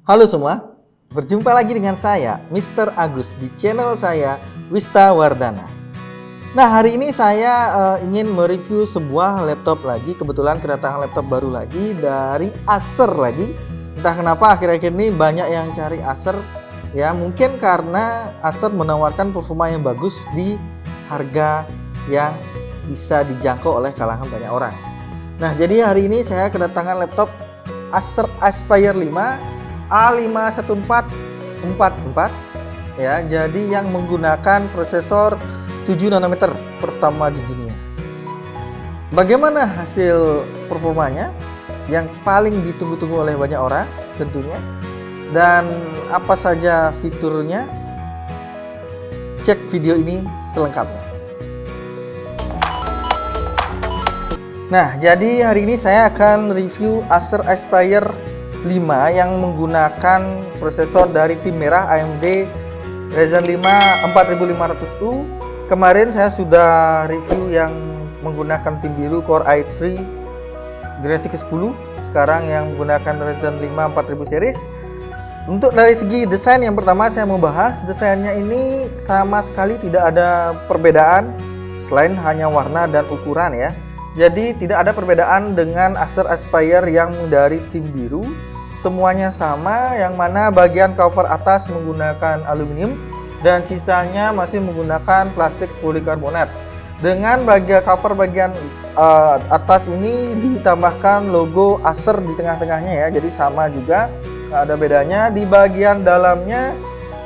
Halo semua, berjumpa lagi dengan saya, Mr. Agus, di channel saya, Wista Wardana. Nah, hari ini saya ingin mereview sebuah laptop lagi. Kebetulan kedatangan laptop baru lagi dari Acer lagi. Entah kenapa akhir-akhir ini banyak yang cari Acer. Ya, mungkin karena Acer menawarkan performa yang bagus di harga yang bisa dijangkau oleh kalangan banyak orang. Nah, jadi hari ini saya kedatangan laptop Acer Aspire 5 A51444 ya, jadi yang menggunakan prosesor 7 nanometer pertama di dunia. Bagaimana hasil performanya yang paling ditunggu-tunggu oleh banyak orang tentunya, dan apa saja fiturnya? Cek video ini selengkapnya. Nah, jadi hari ini saya akan review Acer Aspire 5 yang menggunakan prosesor dari tim merah AMD Ryzen 5 4500U. Kemarin saya sudah review yang menggunakan tim biru Core i3 generasi ke-10. Sekarang yang menggunakan Ryzen 5 4000 series. Untuk dari segi desain, yang pertama saya mau bahas desainnya ini sama sekali tidak ada perbedaan selain hanya warna dan ukuran ya. Jadi tidak ada perbedaan dengan Acer Aspire yang dari tim biru. Semuanya sama, yang mana bagian cover atas menggunakan aluminium dan sisanya masih menggunakan plastik polikarbonat. Dengan bagian cover bagian atas ini ditambahkan logo Acer di tengah-tengahnya ya. Jadi sama juga, nggak ada bedanya. Di bagian dalamnya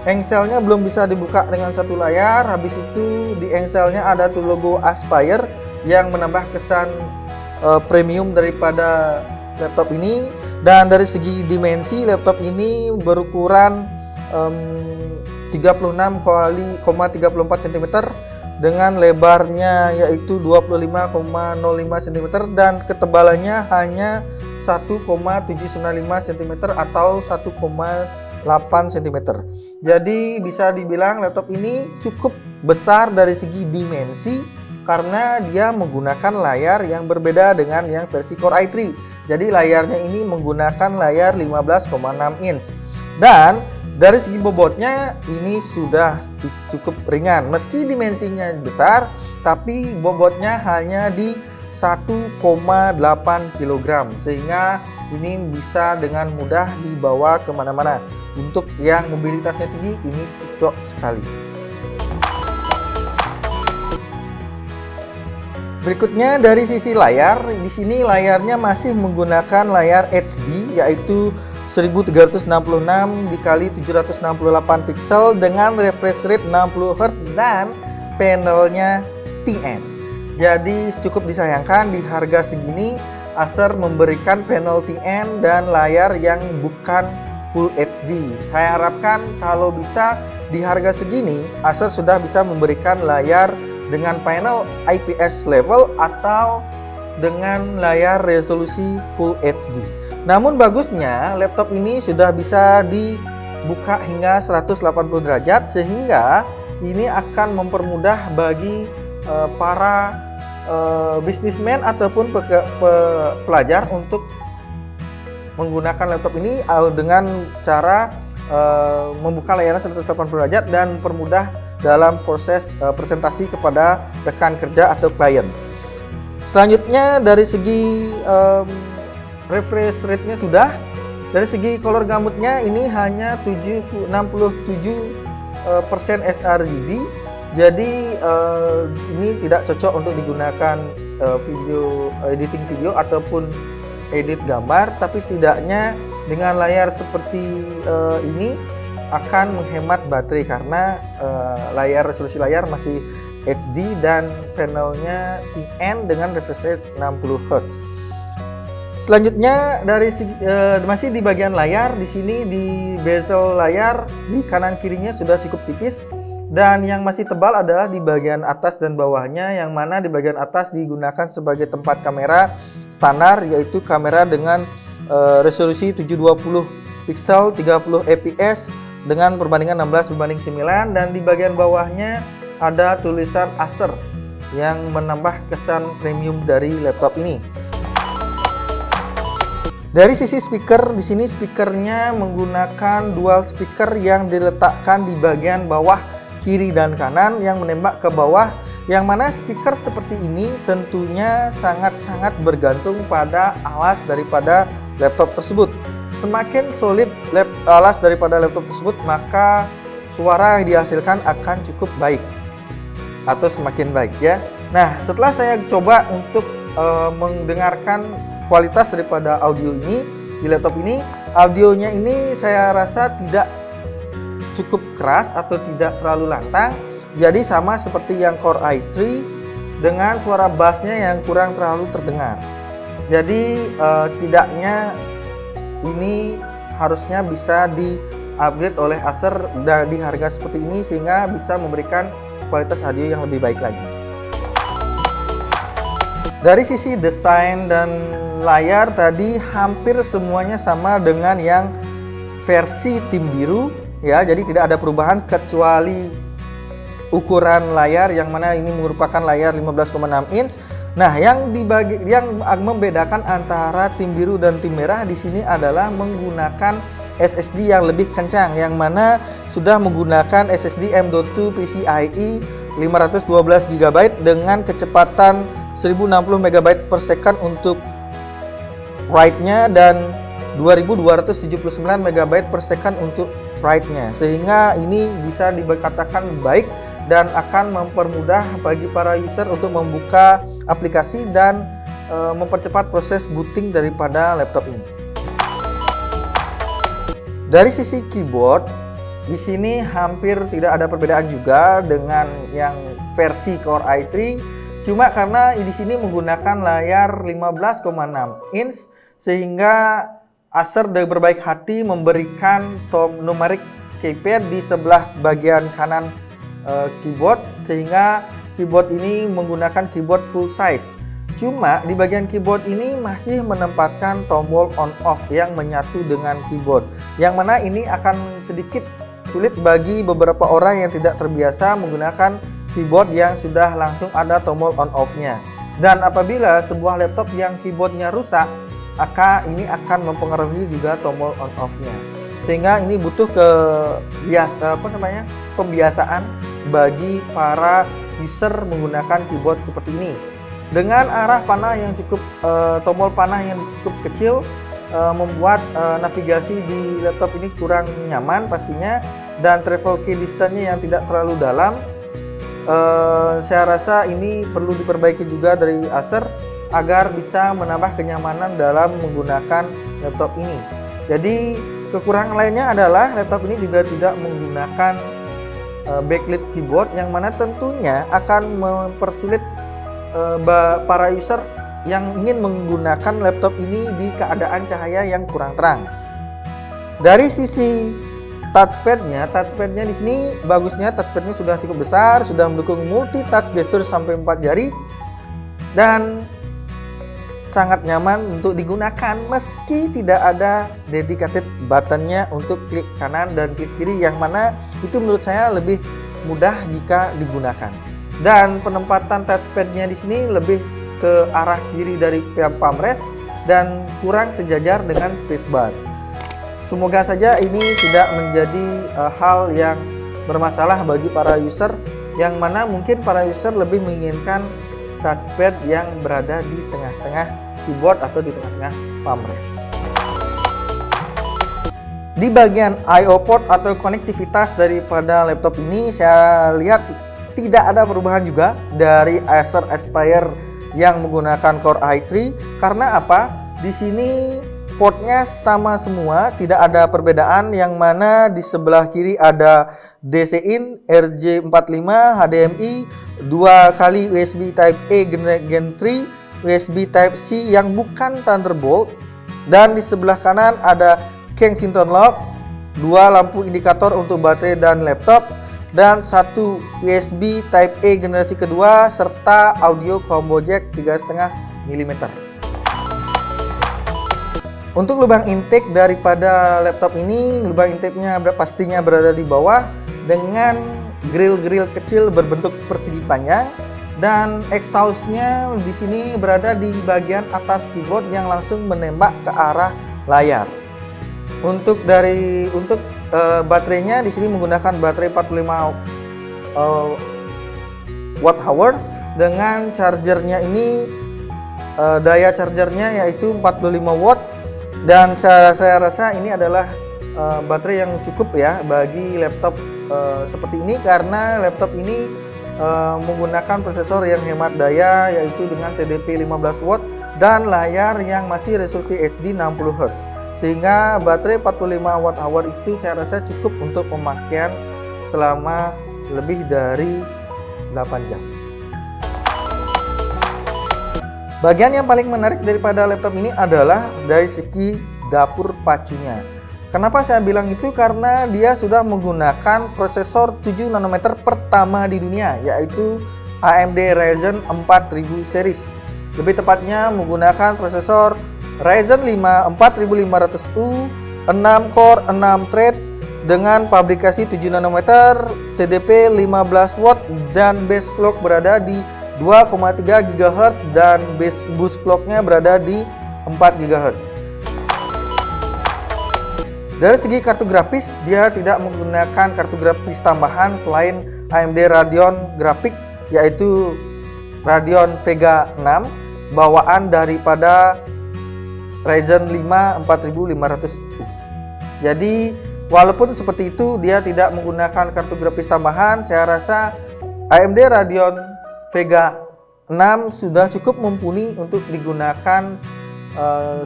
engselnya belum bisa dibuka dengan satu layar. Habis itu di engselnya ada tuh logo Aspire yang menambah kesan premium daripada laptop ini. Dan dari segi dimensi, laptop ini berukuran 36,34 cm dengan lebarnya yaitu 25,05 cm dan ketebalannya hanya 1,795 cm atau 1,8 cm. Jadi bisa dibilang laptop ini cukup besar dari segi dimensi karena dia menggunakan layar yang berbeda dengan yang versi Core i3. Jadi layarnya ini menggunakan layar 15,6 inch. Dan dari segi bobotnya ini sudah cukup ringan. Meski dimensinya besar, tapi bobotnya hanya di 1,8 kg, sehingga ini bisa dengan mudah dibawa kemana-mana. Untuk yang mobilitasnya tinggi, ini cocok sekali. Berikutnya dari sisi layar, di sini layarnya masih menggunakan layar HD yaitu 1366 dikali 768 pixel dengan refresh rate 60 Hz dan panelnya TN. Jadi cukup disayangkan di harga segini Acer memberikan panel TN dan layar yang bukan Full HD. Saya harapkan kalau bisa di harga segini Acer sudah bisa memberikan layar dengan panel IPS level atau dengan layar resolusi Full HD. Namun bagusnya laptop ini sudah bisa dibuka hingga 180 derajat sehingga ini akan mempermudah bagi para bisnismen ataupun pelajar untuk menggunakan laptop ini dengan cara membuka layarnya 180 derajat dan permudah dalam proses presentasi kepada rekan kerja atau klien. Selanjutnya dari segi refresh rate-nya sudah. Dari segi color gamutnya ini hanya 67% sRGB. Jadi ini tidak cocok untuk digunakan editing video ataupun edit gambar, tapi setidaknya dengan layar seperti ini akan menghemat baterai karena resolusi layar masih HD dan panelnya TN dengan refresh rate 60 Hz. Selanjutnya dari masih di bagian layar, di sini di bezel layar di kanan kirinya sudah cukup tipis dan yang masih tebal adalah di bagian atas dan bawahnya, yang mana di bagian atas digunakan sebagai tempat kamera standar yaitu kamera dengan resolusi 720 pixel 30 fps dengan perbandingan 16:9, dan di bagian bawahnya ada tulisan Acer yang menambah kesan premium dari laptop ini. Dari sisi speaker, di sini speakernya menggunakan dual speaker yang diletakkan di bagian bawah kiri dan kanan yang menembak ke bawah, yang mana speaker seperti ini tentunya sangat-sangat bergantung pada alas daripada laptop tersebut. Semakin solid alas daripada laptop tersebut, maka suara yang dihasilkan akan cukup baik atau semakin baik ya. Nah, setelah saya coba untuk mendengarkan kualitas daripada audio ini di laptop ini, audionya ini saya rasa tidak cukup keras atau tidak terlalu lantang, jadi sama seperti yang Core i3 dengan suara bassnya yang kurang terlalu terdengar. Jadi setidaknya ini harusnya bisa di upgrade oleh Acer di harga seperti ini sehingga bisa memberikan kualitas audio yang lebih baik lagi. Dari sisi desain dan layar tadi hampir semuanya sama dengan yang versi tim biru ya, jadi tidak ada perubahan kecuali ukuran layar yang mana ini merupakan layar 15,6 inch. Nah, yang membedakan antara tim biru dan tim merah di sini adalah menggunakan SSD yang lebih kencang, yang mana sudah menggunakan SSD M.2 PCIe 512 GB dengan kecepatan 1060 MB per second untuk write-nya dan 2279 MB per second untuk write-nya, sehingga ini bisa dikatakan baik dan akan mempermudah bagi para user untuk membuka aplikasi dan mempercepat proses booting daripada laptop ini. Dari sisi keyboard, di sini hampir tidak ada perbedaan juga dengan yang versi Core i3. Cuma karena di sini menggunakan layar 15,6 inch sehingga Acer berbaik hati memberikan numeric keypad di sebelah bagian kanan keyboard, sehingga keyboard ini menggunakan keyboard full size. Cuma di bagian keyboard ini masih menempatkan tombol on off yang menyatu dengan keyboard, yang mana ini akan sedikit sulit bagi beberapa orang yang tidak terbiasa menggunakan keyboard yang sudah langsung ada tombol on off-nya. Dan apabila sebuah laptop yang keyboardnya rusak, maka ini akan mempengaruhi juga tombol on off-nya. Sehingga ini butuh pembiasaan bagi para user menggunakan keyboard seperti ini. Dengan arah panah yang cukup tombol panah yang cukup kecil membuat navigasi di laptop ini kurang nyaman pastinya, dan travel key distance-nya yang tidak terlalu dalam. Saya rasa ini perlu diperbaiki juga dari Acer agar bisa menambah kenyamanan dalam menggunakan laptop ini. Jadi kekurangan lainnya adalah laptop ini juga tidak menggunakan backlit keyboard, yang mana tentunya akan mempersulit para user yang ingin menggunakan laptop ini di keadaan cahaya yang kurang terang. Dari sisi touchpadnya di sini bagusnya touchpadnya sudah cukup besar, sudah mendukung multi touch gesture sampai 4 jari dan sangat nyaman untuk digunakan meski tidak ada dedicated buttonnya untuk klik kanan dan klik kiri, yang mana itu menurut saya lebih mudah jika digunakan. Dan penempatan touchpadnya di sini lebih ke arah kiri dari palm rest dan kurang sejajar dengan spacebar. Semoga saja ini tidak menjadi hal yang bermasalah bagi para user, yang mana mungkin para user lebih menginginkan touchpad yang berada di tengah-tengah keyboard atau di tengah-tengah palm rest. Di bagian I/O port atau konektivitas daripada laptop ini, saya lihat tidak ada perubahan juga dari Acer Aspire yang menggunakan Core i3. Karena apa? Di sini portnya sama semua, tidak ada perbedaan, yang mana di sebelah kiri ada DC-in, RJ45, HDMI, 2 kali USB Type-A Gen 3, USB Type-C yang bukan Thunderbolt, dan di sebelah kanan ada Kensington Lock, 2 lampu indikator untuk baterai dan laptop, dan 1 USB Type-A generasi kedua, serta audio combo jack 3,5 mm. Untuk lubang intake daripada laptop ini, lubang intake-nya pastinya berada di bawah dengan grill-grill kecil berbentuk persegi panjang, Dan exhaustnya di sini berada di bagian atas keyboard yang langsung menembak ke arah layar. Untuk baterainya di sini menggunakan baterai 45 watt hour dengan chargernya ini daya chargernya yaitu 45 watt, dan saya rasa ini adalah baterai yang cukup ya bagi laptop seperti ini, karena laptop ini menggunakan prosesor yang hemat daya yaitu dengan TDP 15 watt dan layar yang masih resolusi HD 60 Hz, sehingga baterai 45 watt hour itu saya rasa cukup untuk pemakaian selama lebih dari 8 jam. Bagian yang paling menarik daripada laptop ini adalah dari segi dapur pacunya. Kenapa saya bilang itu? Karena dia sudah menggunakan prosesor 7 nanometer pertama di dunia, yaitu AMD Ryzen 4000 series. Lebih tepatnya menggunakan prosesor Ryzen 5 4500U, 6 core 6 thread dengan pabrikasi 7 nanometer, TDP 15 watt, dan base clock berada di 2,3 GHz dan boost clocknya berada di 4 GHz. Dari segi kartu grafis, dia tidak menggunakan kartu grafis tambahan selain AMD Radeon Graphics, yaitu Radeon Vega 6 bawaan daripada Ryzen 5 4500U. Jadi walaupun seperti itu, dia tidak menggunakan kartu grafis tambahan. Saya rasa AMD Radeon Vega 6 sudah cukup mumpuni untuk digunakan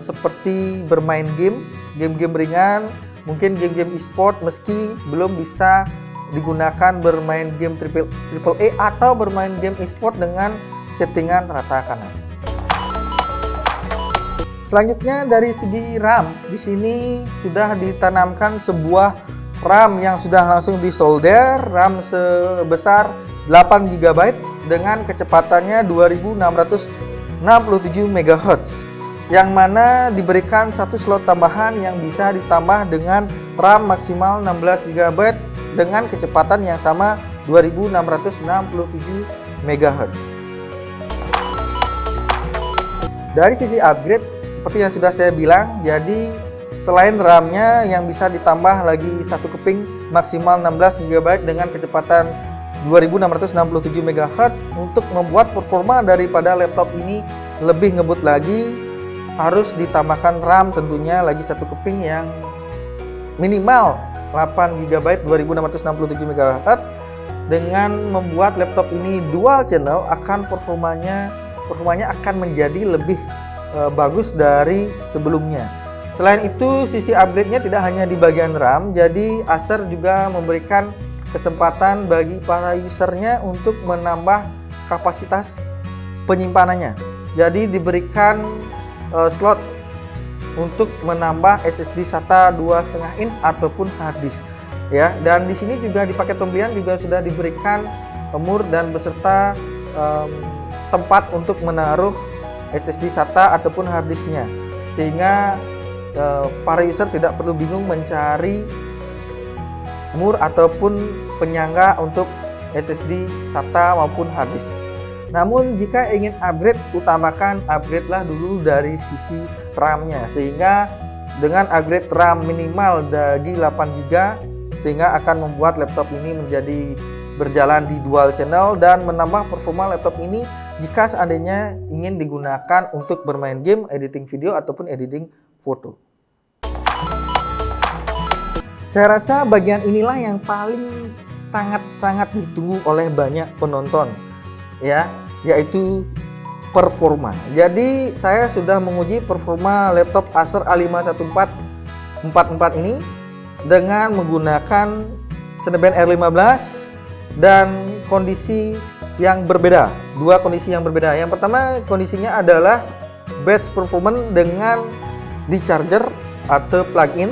seperti bermain game-game ringan, mungkin game-game e-sport, meski belum bisa digunakan bermain game triple A atau bermain game e-sport dengan settingan rata kanan. Selanjutnya dari segi RAM, di sini sudah ditanamkan sebuah RAM yang sudah langsung disolder, RAM sebesar 8 GB dengan kecepatannya 2667 MHz, yang mana diberikan satu slot tambahan yang bisa ditambah dengan RAM maksimal 16 GB dengan kecepatan yang sama 2667 MHz. Dari sisi upgrade, seperti yang sudah saya bilang, jadi selain RAM-nya yang bisa ditambah lagi satu keping maksimal 16 GB dengan kecepatan 2667 MHz, untuk membuat performa daripada laptop ini lebih ngebut lagi, harus ditambahkan RAM tentunya lagi satu keping yang minimal 8 GB 2667 MHz. Dengan membuat laptop ini dual channel, performanya akan menjadi lebih bagus dari sebelumnya. Selain itu, sisi upgrade-nya tidak hanya di bagian RAM, jadi Acer juga memberikan kesempatan bagi para usernya untuk menambah kapasitas penyimpanannya. Jadi diberikan slot untuk menambah SSD SATA 2,5 in ataupun harddisk ya. Dan di sini juga di paket pembelian juga sudah diberikan mur dan beserta tempat untuk menaruh SSD SATA ataupun harddisknya, sehingga para user tidak perlu bingung mencari mur ataupun penyangga untuk SSD SATA maupun harddisk. Namun jika ingin upgrade, utamakan upgrade-lah dulu dari sisi RAM-nya, sehingga dengan upgrade RAM minimal dari 8 GB, sehingga akan membuat laptop ini menjadi berjalan di dual channel dan menambah performa laptop ini jika seandainya ingin digunakan untuk bermain game, editing video ataupun editing foto. Saya rasa bagian inilah yang paling sangat ditunggu oleh banyak penonton ya, yaitu performa. Jadi saya sudah menguji performa laptop Acer A5144 ini dengan menggunakan Cinebench R15 dan kondisi yang berbeda, dua kondisi yang berbeda. Yang pertama kondisinya adalah batch performance dengan di charger atau plug-in,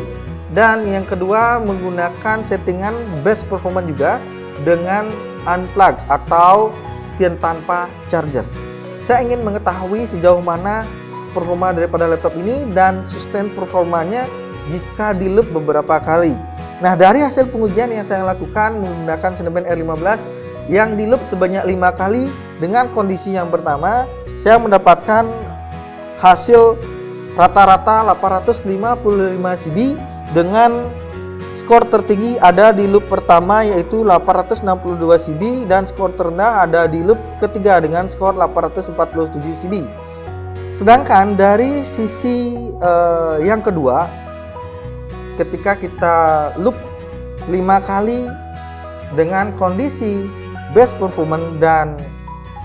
dan yang kedua menggunakan settingan batch performance juga dengan unplug atau tanpa charger. Saya ingin mengetahui sejauh mana performa daripada laptop ini dan sustain performanya jika di loop beberapa kali. Nah, dari hasil pengujian yang saya lakukan menggunakan Cinebench R15 yang di loop sebanyak 5 kali dengan kondisi yang pertama, saya mendapatkan hasil rata-rata 855 CB dengan skor tertinggi ada di loop pertama yaitu 862 CB dan skor terendah ada di loop ketiga dengan skor 847 CB. Sedangkan dari sisi yang kedua, ketika kita loop 5 kali dengan kondisi best performance dan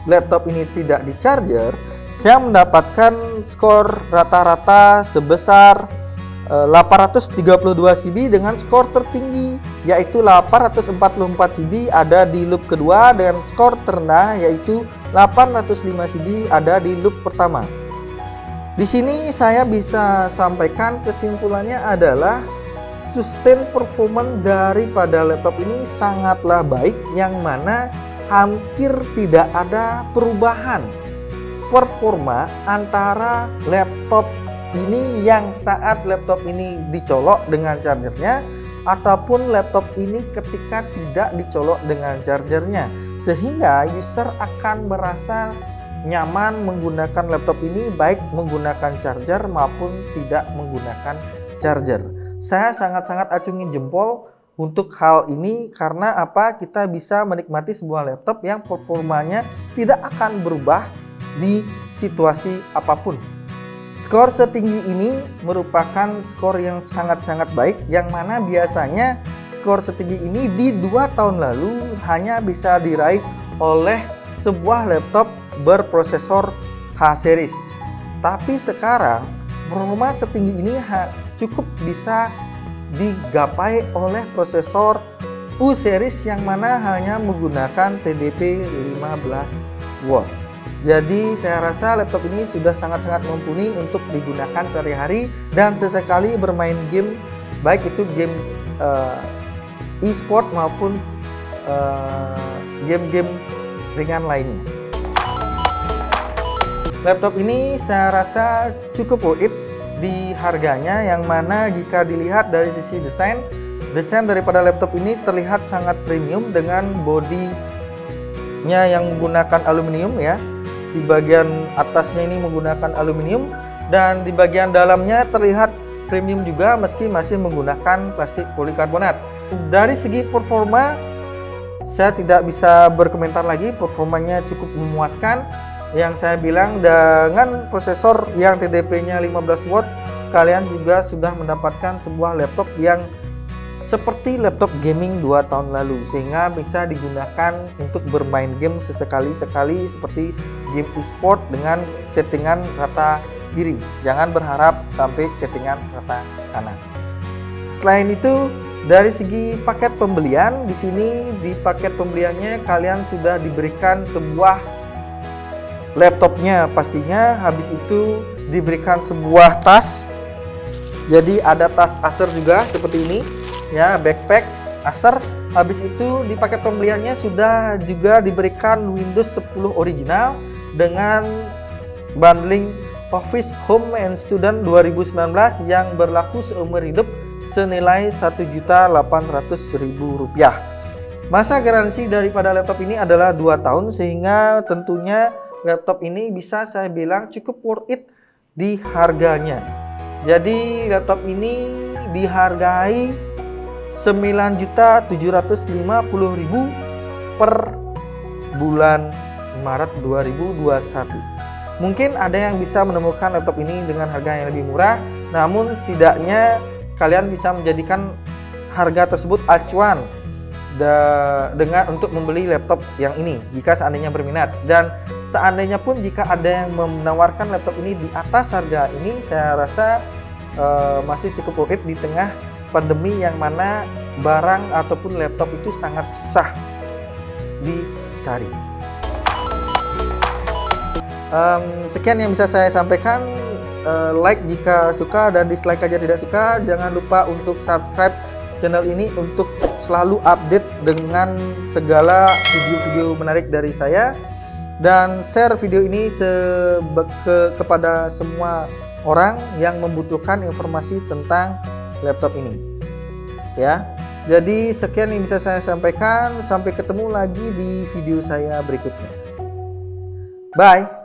laptop ini tidak di charger, saya mendapatkan skor rata-rata sebesar 832 CB dengan skor tertinggi yaitu 844 CB ada di loop kedua dengan skor terendah yaitu 805 CB ada di loop pertama. Di sini saya bisa sampaikan kesimpulannya adalah sustain performance daripada laptop ini sangatlah baik, yang mana hampir tidak ada perubahan performa antara laptop ini yang saat laptop ini dicolok dengan chargernya ataupun laptop ini ketika tidak dicolok dengan chargernya, sehingga user akan merasa nyaman menggunakan laptop ini baik menggunakan charger maupun tidak menggunakan charger. Saya sangat-sangat acungin jempol untuk hal ini karena apa? Kita bisa menikmati sebuah laptop yang performanya tidak akan berubah di situasi apapun. Skor setinggi ini merupakan skor yang sangat-sangat baik, yang mana biasanya skor setinggi ini di 2 tahun lalu hanya bisa diraih oleh sebuah laptop berprosesor H-series. Tapi sekarang performa setinggi ini cukup bisa digapai oleh prosesor U-series yang mana hanya menggunakan TDP 15 watt. Jadi saya rasa laptop ini sudah sangat-sangat mumpuni untuk digunakan sehari-hari dan sesekali bermain game, baik itu game e-sport maupun game-game ringan lainnya. Laptop ini saya rasa cukup worth it di harganya, yang mana jika dilihat dari sisi desain daripada laptop ini terlihat sangat premium dengan bodinya yang menggunakan aluminium ya. Di bagian atasnya ini menggunakan aluminium dan di bagian dalamnya terlihat premium juga meski masih menggunakan plastik polikarbonat. Dari segi performa saya tidak bisa berkomentar lagi, performanya cukup memuaskan. Yang saya bilang dengan prosesor yang TDP-nya 15 watt, kalian juga sudah mendapatkan sebuah laptop yang seperti laptop gaming 2 tahun lalu, sehingga bisa digunakan untuk bermain game sesekali-sekali seperti game e-sport dengan settingan rata kiri. Jangan berharap sampai settingan rata kanan. Selain itu, dari segi paket pembelian, di sini di paket pembeliannya kalian sudah diberikan sebuah laptopnya pastinya, habis itu diberikan sebuah tas. Jadi ada tas Acer juga seperti ini ya, backpack Acer. Habis itu di paket pembeliannya sudah juga diberikan Windows 10 original dengan bundling Office Home and Student 2019 yang berlaku seumur hidup senilai Rp1.800.000. Masa garansi daripada laptop ini adalah 2 tahun, sehingga tentunya laptop ini bisa saya bilang cukup worth it di harganya. Jadi laptop ini dihargai Rp9.750.000 per bulan Maret 2021. Mungkin ada yang bisa menemukan laptop ini dengan harga yang lebih murah, namun setidaknya kalian bisa menjadikan harga tersebut acuan dengan untuk membeli laptop yang ini jika seandainya berminat. Dan seandainya pun jika ada yang menawarkan laptop ini di atas harga ini, saya rasa masih cukup worth it di tengah pandemi yang mana barang ataupun laptop itu sangat susah dicari. Sekian yang bisa saya sampaikan. Like jika suka dan dislike aja tidak suka. Jangan lupa untuk subscribe channel ini untuk selalu update dengan segala video-video menarik dari saya, dan share video ini kepada semua orang yang membutuhkan informasi tentang laptop ini ya. Jadi sekian yang bisa saya sampaikan, sampai ketemu lagi di video saya berikutnya. Bye.